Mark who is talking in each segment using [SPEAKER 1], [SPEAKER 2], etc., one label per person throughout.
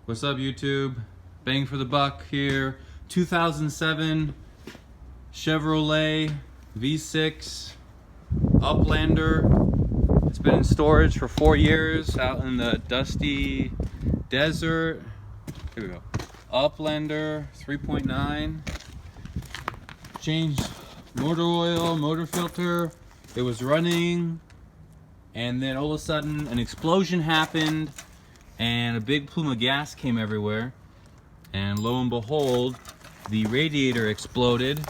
[SPEAKER 1] What's up, YouTube? Bang for the buck here. 2007 Chevrolet V6 Uplander. It's been in storage for 4 years out in the dusty desert. Here we go. Uplander 3.9. Changed motor oil, motor filter. It was running, and then all of a sudden an explosion happened and a big plume of gas came everywhere, and lo and behold, the radiator exploded.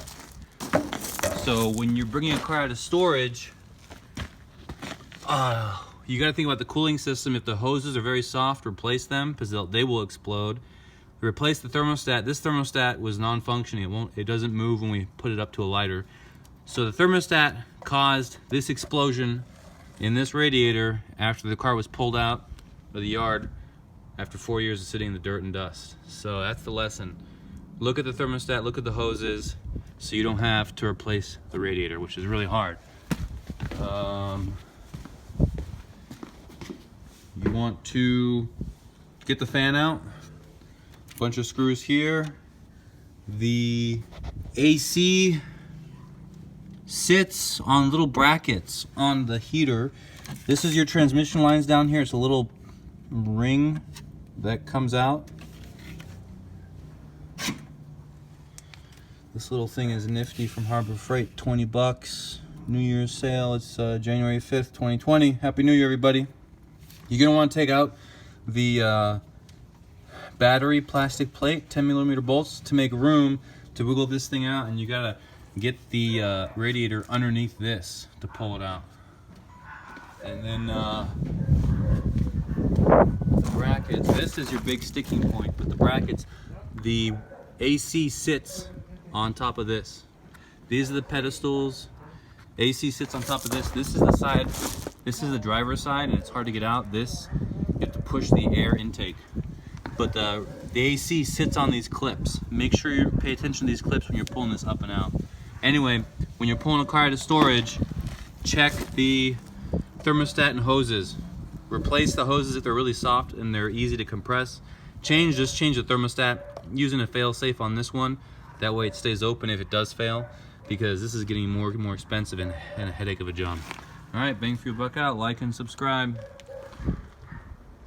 [SPEAKER 1] So when you're bringing a car out of storage, you got to think about the cooling system. If the hoses are very soft, replace them because they will explode. Replace the thermostat. This thermostat was non-functioning. It doesn't move when we put it up to a lighter. So the thermostat caused this explosion in this radiator after the car was pulled out of the yard after 4 years of sitting in the dirt and dust. So that's the lesson. Look at the thermostat, look at the hoses, so you don't have to replace the radiator, which is really hard. You want to get the fan out. Bunch of screws here. The AC sits on little brackets on the heater. This is your transmission lines down here. It's a little ring that comes out. This little thing is nifty from Harbor Freight, 20 bucks. New Year's sale. It's January 5th, 2020. Happy New Year, everybody. You're gonna want to take out the battery plastic plate, 10mm bolts, to make room to wiggle this thing out, and you gotta get the radiator underneath this to pull it out. And then the brackets, this is your big sticking point, but the brackets, the AC sits on top of this. These are the pedestals. AC sits on top of this. This is the side, this is the driver's side, and it's hard to get out. This, you have to push the air intake. But the AC sits on these clips. Make sure you pay attention to these clips when you're pulling this up and out. Anyway, when you're pulling a car out of storage, check the thermostat and hoses. Replace the hoses if they're really soft and they're easy to compress. Just change the thermostat using a fail-safe on this one. That way it stays open if it does fail, because this is getting more and more expensive and a headache of a job. All right, bang for your buck out. Like and subscribe.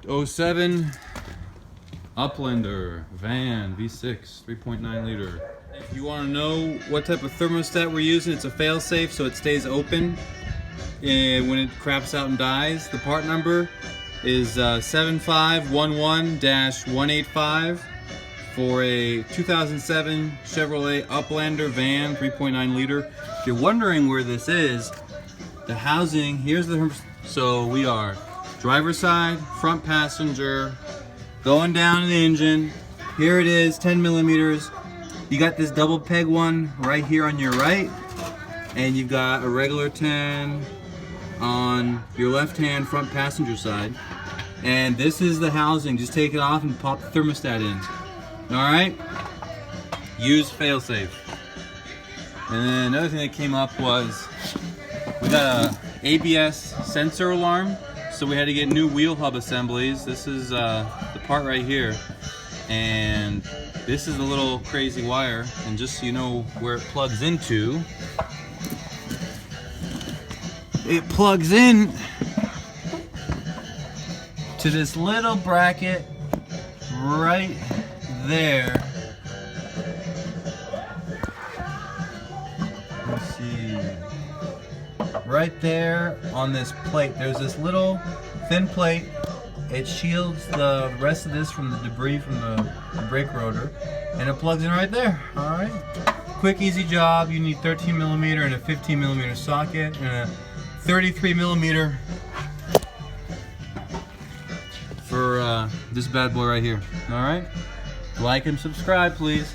[SPEAKER 1] 07 Uplander van V6 3.9 liter. If you want to know what type of thermostat we're using, it's a fail-safe, so it stays open and when it craps out and dies. The part number is 7511-185 for a 2007 Chevrolet Uplander van 3.9 liter. If you're wondering where this is, the housing, here's the, so we are driver's side, front passenger, going down the engine. Here it is, 10mm. You got this double peg one right here on your right, and you've got a regular 10 on your left hand front passenger side. And this is the housing. Just take it off and pop the thermostat in. Alright? Use failsafe. And then another thing that came up was we got a ABS sensor alarm, so we had to get new wheel hub assemblies. This is the part right here, and this is a little crazy wire, and just so you know where it plugs into, it plugs in to this little bracket right there. Let's see. Right there on this plate, there's this little thin plate. It shields the rest of this from the debris from the brake rotor, and it plugs in right there. All right, quick, easy job. You need 13mm and a 15mm socket and a 33mm for this bad boy right here. All right, like and subscribe, please.